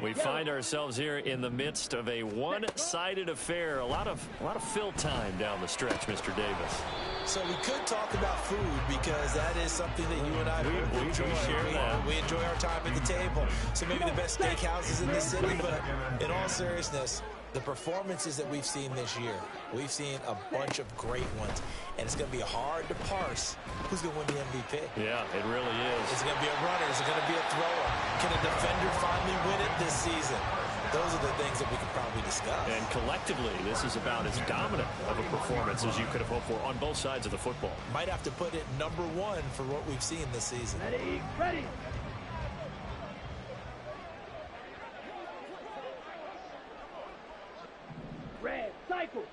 We find ourselves here in the midst of a one-sided affair. A lot of fill time down the stretch, Mr. Davis. So we could talk about food because that is something that you and I we enjoy. share that. We enjoy our time at the table. So maybe the best steakhouses in the city, but in all seriousness, the performances that we've seen this year, we've seen a bunch of great ones, and it's going to be hard to parse who's going to win the MVP. Yeah, it really is. Is it going to be a runner? Is it going to be a thrower? Can a defender finally win it this season? Those are the things that we can probably discuss. And collectively, this is about as dominant of a performance as you could have hoped for on both sides of the football. Might have to put it #1 for what we've seen this season. Ready. Red, cycle.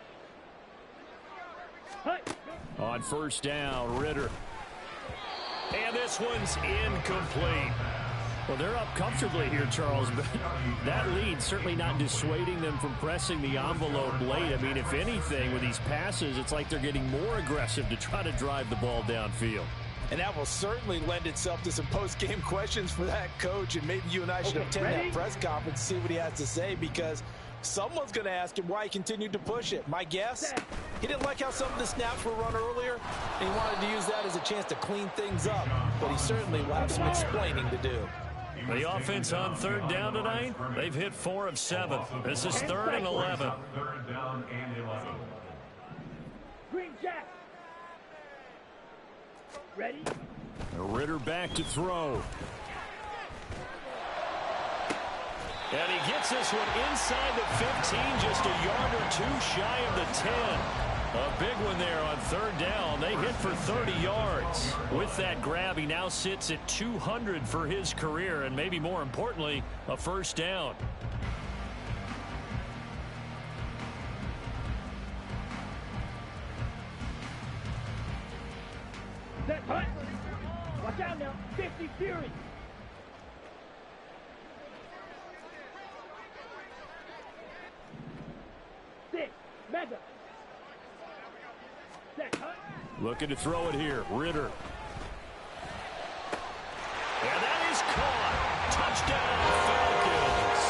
On first down, Ritter. And this one's incomplete. Well, they're up comfortably here, Charles, but that lead certainly not dissuading them from pressing the envelope late. I mean, if anything, with these passes, it's like they're getting more aggressive to try to drive the ball downfield. And that will certainly lend itself to some post-game questions for that coach, and maybe you and I should attend that press conference, see what he has to say, because someone's going to ask him why he continued to push it. My guess, he didn't like how some of the snaps were run earlier, and he wanted to use that as a chance to clean things up, but he certainly will have some explaining to do. The offense on third down tonight, they've hit 4 of 7. This is 3rd and 11. Third down and 11. Green Jack. Ready? Ritter back to throw. And he gets this one inside the 15, just a yard or 2 shy of the 10. A big one there on third down. They hit for 30 yards. With that grab, he now sits at 200 for his career, and maybe more importantly, a first down. Set, hut. Watch out now. 50 Fury. Six. Mega. Set, hut. Looking to throw it here. Ritter. And that is caught. Touchdown, Falcons.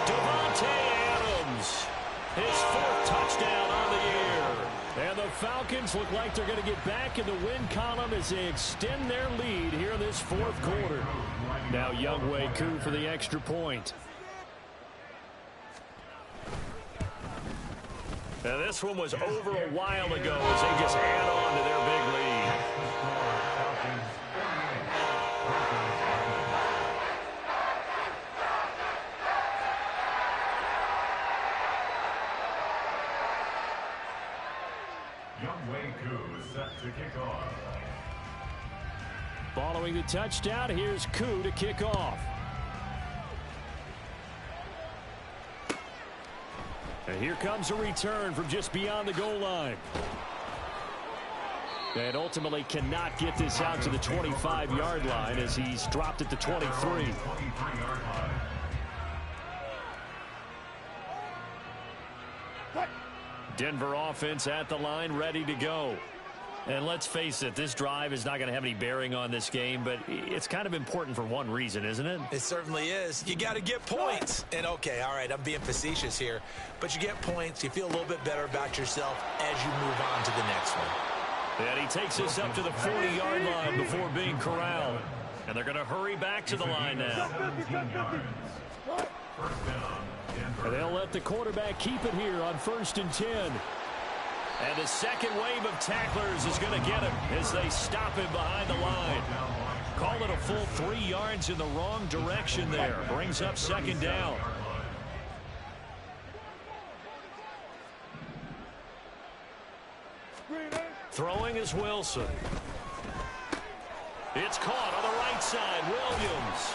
Devontae Adams. His 4th touchdown on the year. And the Falcons look like they're going to get back in the win column as they extend their lead here in this 4th quarter. Now Younghoe Koo for the extra point. And this one was over a while ago as they just add on to their big lead. Younghoe Koo is set to kick off. Following the touchdown, here's Koo to kick off. And here comes a return from just beyond the goal line. And ultimately cannot get this out to the 25-yard line as he's dropped at the 23. Denver offense at the line, ready to go. And let's face it, this drive is not going to have any bearing on this game, but it's kind of important for one reason, isn't it? It certainly is. You got to get points. And okay, all right, I'm being facetious here, but you get points, you feel a little bit better about yourself as you move on to the next one. And he takes us up to the 40-yard line before being corralled. And they're going to hurry back to the line now. And they'll let the quarterback keep it here on 1st and 10. And the second wave of tacklers is going to get him as they stop him behind the line. Call it a full 3 yards in the wrong direction there. Brings up 2nd down. Throwing is Wilson. It's caught on the right side. Williams.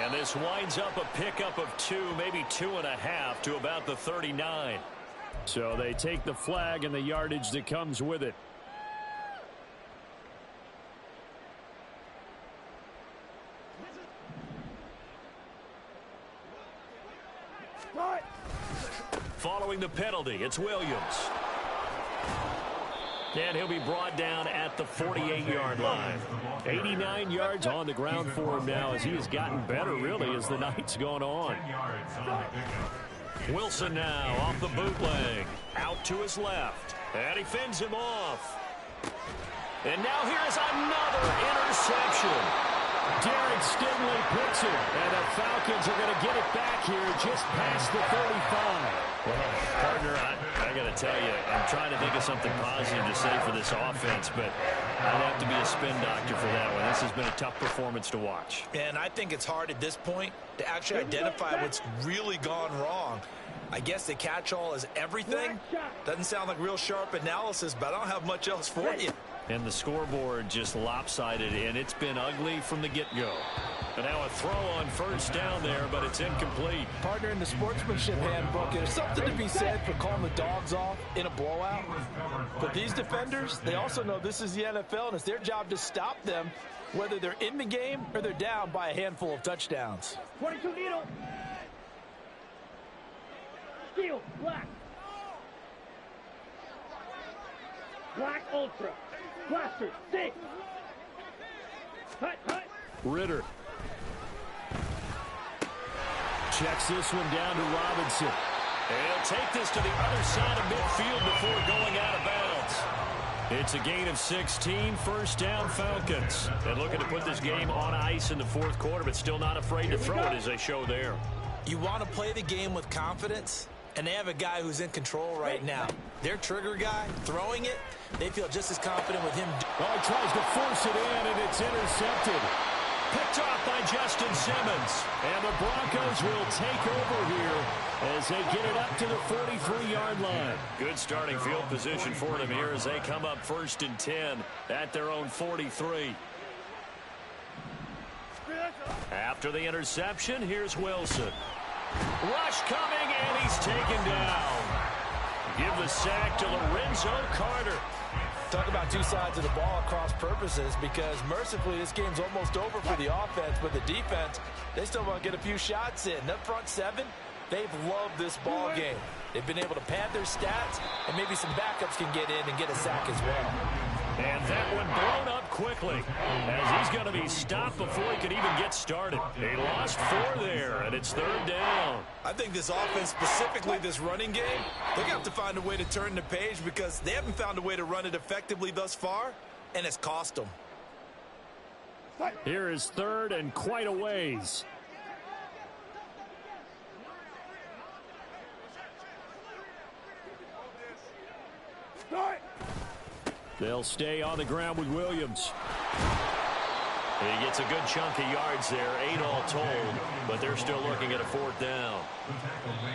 And this winds up a pickup of 2, maybe 2.5 to about the 39. So they take the flag and the yardage that comes with it. Following the penalty, it's Williams. And he'll be brought down at the 48-yard line. 89 yards on the ground for him now as he has gotten better, really, as the night's gone on. Wilson now off the bootleg. Out to his left. And he fends him off. And now here's another interception. Derek Stingley picks it. And the Falcons are going to get it back here just past the 35. Well, partner, I got to tell you, I'm trying to think of something positive to say for this offense, but I'd have to be a spin doctor for that one. This has been a tough performance to watch. And I think it's hard at this point to actually identify what's really gone wrong. I guess the catch-all is everything. Doesn't sound like real sharp analysis, but I don't have much else for you. And the scoreboard just lopsided, and it's been ugly from the get-go. And now a throw on 1st down there, but it's incomplete. Partner, in the sportsmanship handbook, there's something to be said for calling the dogs off in a blowout. But these defenders, they also know this is the NFL, and it's their job to stop them, whether they're in the game or they're down by a handful of touchdowns. 22 needle. Steel, black. Black Ultra. Blaster, 6. Hut, hut. Ritter. Checks this one down to Robinson. And he'll take this to the other side of midfield before going out of bounds. It's a gain of 16, first down Falcons. And looking to put this game on ice in the fourth quarter, but still not afraid to throw it as they show there. You want to play the game with confidence, and they have a guy who's in control right now. Their trigger guy, throwing it, they feel just as confident with him. Oh, he tries to force it in, and it's intercepted. Picked off by Justin Simmons. And the Broncos will take over here as they get it up to the 43-yard line. Good starting field position for them here as they come up 1st and 10 at their own 43. After the interception, here's Wilson. Rush coming, and he's taken down. Give the sack to Lorenzo Carter. Talk about two sides of the ball at cross purposes, because mercifully this game's almost over for the offense, but the defense, they still want to get a few shots in. That front seven, they've loved this ball game. They've been able to pad their stats, and maybe some backups can get in and get a sack as well. And that one blown up quickly as he's going to be stopped before he could even get started. They lost 4 there, and it's 3rd down. I think this offense, specifically this running game, they're going to have to find a way to turn the page because they haven't found a way to run it effectively thus far, and it's cost them. Here is 3rd and quite a ways. They'll stay on the ground with Williams. He gets a good chunk of yards there, 8 all told, but they're still looking at a 4th down.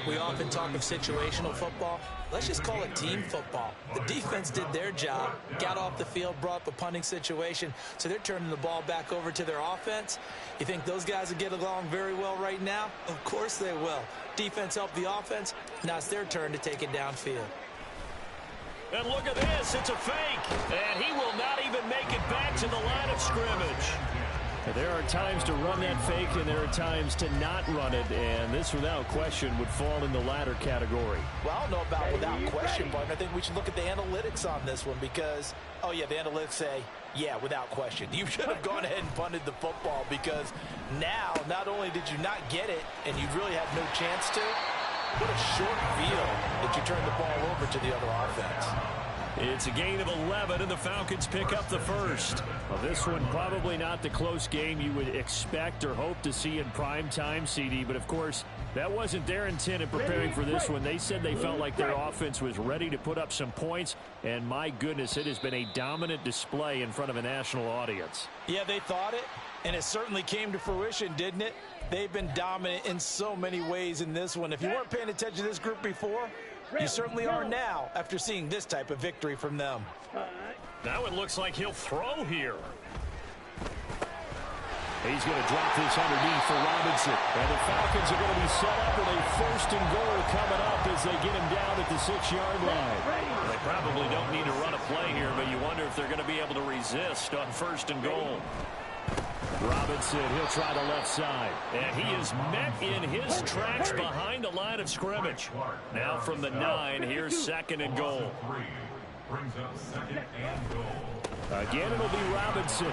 We often talk of situational football. Let's just call it team football. The defense did their job, got off the field, brought up a punting situation, so they're turning the ball back over to their offense. You think those guys will get along very well right now? Of course they will. Defense helped the offense. Now it's their turn to take it downfield. And look at this, it's a fake, and he will not even make it back to the line of scrimmage. There are times to run that fake, and there are times to not run it, and this, without question, would fall in the latter category. Well, I don't know about without question, but I think we should look at the analytics on this one because, oh, yeah, the analytics say, yeah, without question. You should have gone ahead and punted the football because now, not only did you not get it, and you really had no chance to, what a short field that you turn the ball over to the other offense. It's a gain of 11, and the Falcons pick up the first. Well, this one probably not the close game you would expect or hope to see in prime time, CD, but of course, that wasn't their intent in preparing for this one. They said they felt like their offense was ready to put up some points, and my goodness, it has been a dominant display in front of a national audience. Yeah, they thought it, and it certainly came to fruition, didn't it? They've been dominant in so many ways in this one. If you weren't paying attention to this group before, you certainly are now after seeing this type of victory from them. Now it looks like he'll throw here. He's going to drop this underneath for Robinson. And the Falcons are going to be set up with a 1st and goal coming up as they get him down at the 6-yard line. They probably don't need to run a play here, but you wonder if they're going to be able to resist on 1st and goal. Robinson, he'll try the left side. And he is met in his tracks behind the line of scrimmage. Now from the 9, here's 2nd and goal. Again, it'll be Robinson.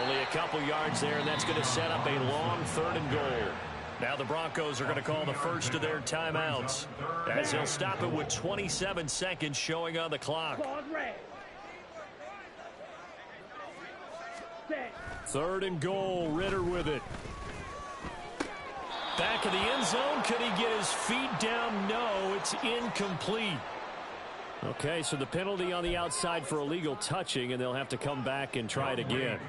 Only a couple yards there, and that's going to set up a long 3rd and goal. Now the Broncos are going to call the first of their timeouts as they'll stop it with 27 seconds showing on the clock. 3rd and goal, Ritter with it. Back of the end zone, could he get his feet down? No, it's incomplete. Okay, so the penalty on the outside for illegal touching, and they'll have to come back and try it again.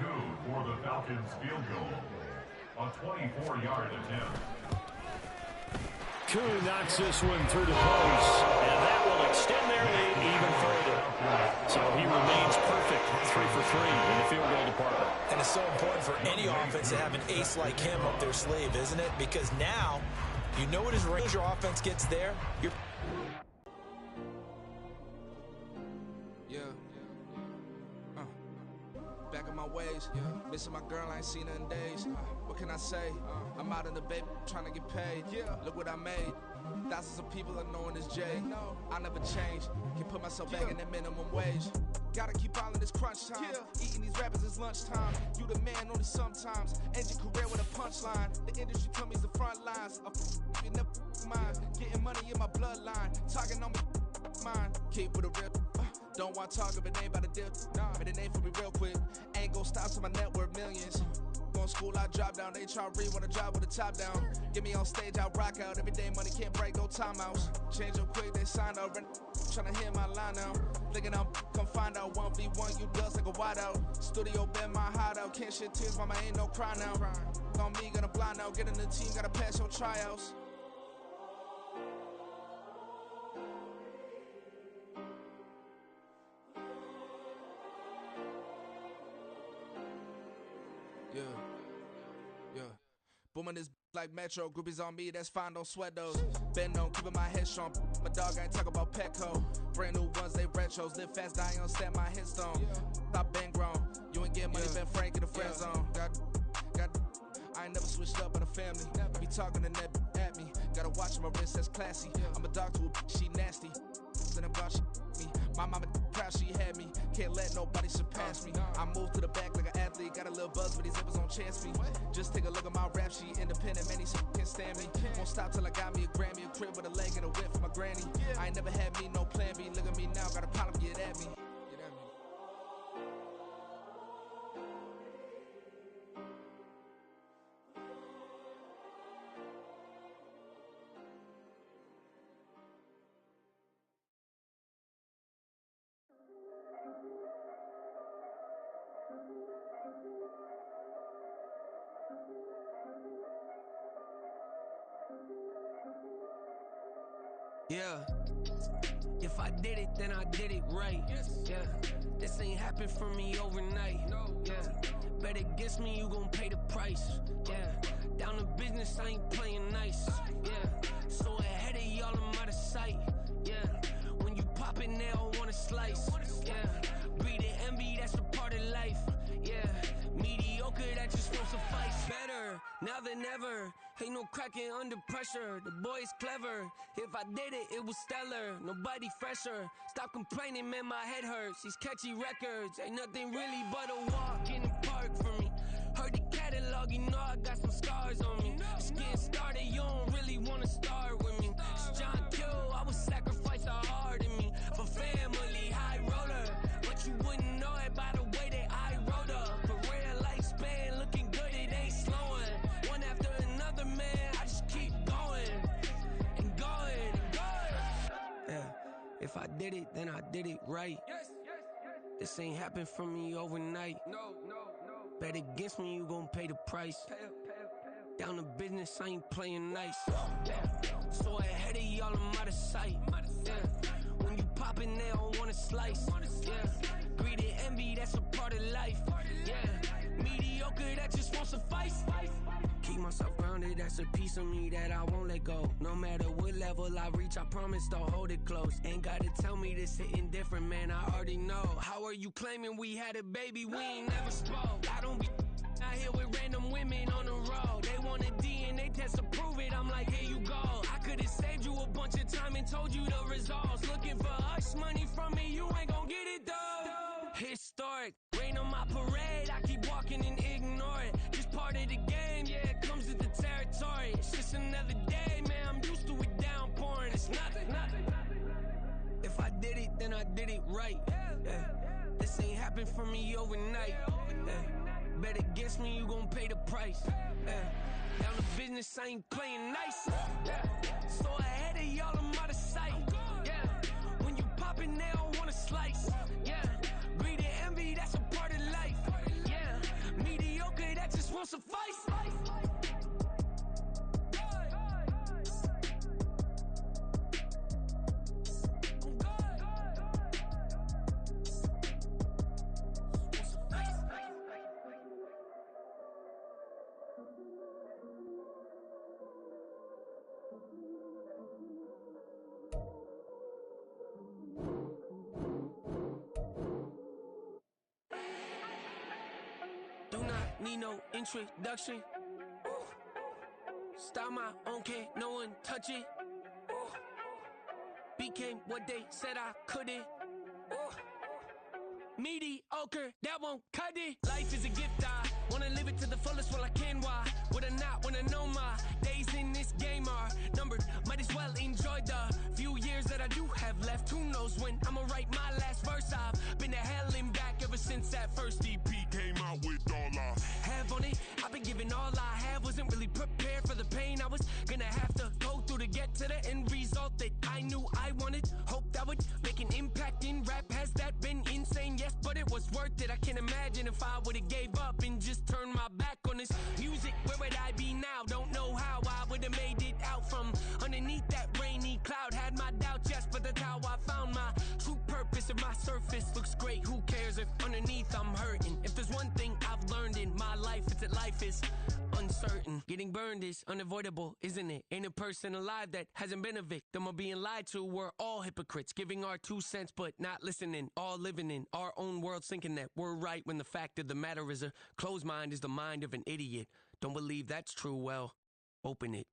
For the Falcons field goal, a 24-yard attempt. Koo knocks this one through the post, and that will extend their lead even further. So he remains perfect, 3 for 3 in the field goal department. And it's so important for any offense to have an ace like him up their sleeve, isn't it? Because now you know what his range your offense gets there. You're back in my ways, missing my girl, I ain't seen her in days. What can I say? I'm out in the baby trying to get paid. Look what I made. Thousands of people are knowing this Jay. I never change. Can put myself back in that minimum wage. Gotta keep all in this crunch time. Eating these rappers is lunchtime. You the man only sometimes. End your career with a punchline. The industry told me the front lines. I'm mine. Getting money in my bloodline. Talking on me mine. Keep with a real. Don't want to talk if it ain't about the deal. But it ain't for me real quick. Ain't gon' stop till my net worth millions. Going school, I drop down. They try to read when I drive with the top down. Get me on stage, I rock out. Every day money can't break, no timeouts. Change up quick, they signed up. Tryna hear my line now. Thinking I'm come find out 1v1, you dust like a wideout. Studio been my hideout. Can't shed tears, mama ain't no cry now. On me, gonna blind out. Get in the team, gotta pass your tryouts. Yeah. Booming this like Metro. Groupies on me, that's fine, don't sweat those. Bend on, keeping my head strong. My dog ain't talk about Petco. Brand new ones, they retros. Live fast, die on set, my headstone. Stop been grown. You ain't get money, been frank in the friend zone. I ain't never switched up on a family. Be talking to that at me. Gotta watch my wrist, that's classy. I'm a dog to a she nasty. Then about she me. My mama proud she had me. Can't let nobody surpass me. I move to the back like an athlete. Got a little buzz, but these zippers don't chance me. Just take a look at my rap sheet. Independent, man, these can't stand me. Won't stop till I got me a Grammy, a crib with a leg and a whip for my granny. I ain't never had me no plan B. Look at me now, got a problem, get at me. Yeah, if I did it, then I did it right. Yeah, this ain't happened for me overnight. Yeah, bet against me, you gon' pay the price. Yeah, down to business, I ain't playing nice. Yeah, so ahead of y'all, I'm out of sight. Yeah, when you pop it, they don't wanna slice. Yeah, breed the envy, that's a part of life. Yeah, mediocre, that just won't suffice. Better now than ever. Ain't no cracking under pressure. The boy's clever. If I did it, it was stellar. Nobody fresher. Stop complaining, man, my head hurts. These catchy records ain't nothing really but a walk in the park for me. Heard the catalog, you know I got some scars on me. Just getting started, you don't really wanna start with me. It's John Kill, I would sacrifice a heart in me for family, high roller. But you wouldn't know it by the way that I wrote up. For real lifespan, looking good, it ain't slowing. One after another, man, I just keep going and going and going. Yeah, if I did it, then I did it right. This ain't happened for me overnight. No. Bet against me, you gon' pay the price. Down to business, I ain't playing nice. Yeah, so ahead of y'all, I'm out of sight. Yeah, when you poppin', they don't wanna slice. Yeah, greed and envy, that's a part of life. Yeah, mediocre, that just won't suffice. Keep myself grounded, that's a piece of me that I won't let go. No matter what level I reach, I promise to hold it close. Ain't gotta tell me this hitting different, man, I already know. How are you claiming we had a baby, we ain't never spoke? I don't be out here with random women on the road. They want a DNA test to prove it, I'm like, here you go. I could've saved you a bunch of time and told you the results. Looking for hush money from me, you ain't gon' get it though. Historic, rain on my parade, I keep walking and ignore it. Just part of the game, yeah, it comes with the territory. It's just another day, man, I'm used to it downpouring. It's nothing. If I did it, then I did it right. Yeah. This ain't happened for me overnight. Yeah. Bet against me, you gon' pay the price. Yeah. Down to business, I ain't playing nice. Yeah. So ahead of y'all, I'm out of sight. Yeah. When you poppin', they don't wanna slice. Yeah. Greed and envy, that's a part of life. Yeah. Mediocre, that just won't suffice. Do not need no introduction. Start my own, can't no one touch it. Became what they said I couldn't. Mediocre, that won't cut it. Life is a gift, I wanna live it to the fullest while I can. Why would I not wanna know my days in this game are numbered? Might as well enjoy the few years years that I do have left, who knows when I'ma write my last verse. I've been to hell and back ever since that first EP came out with all I have on it. I've been giving all I have, wasn't really prepared for the pain I was gonna have to go through to get to the end result that I knew I wanted. Hoped I would make an impact in rap. Has that been insane? Yes, but it was worth it. I can't imagine if I would've gave up and just turned my back on this music. Where would I be now? Don't know how I would've made it out from underneath that rainy cloud. Had my doubts, yes, but that's how I found my true purpose. If my surface looks great, who cares if underneath I'm hurting? If there's one thing I've learned in my life, it's that life is uncertain. Getting burned is unavoidable, isn't it? Ain't a person alive that hasn't been a victim of being lied to. We're all hypocrites, giving our 2 cents but not listening. All living in our own world, thinking that we're right when the fact of the matter is a closed mind is the mind of an idiot. Don't believe that's true? Well, open it.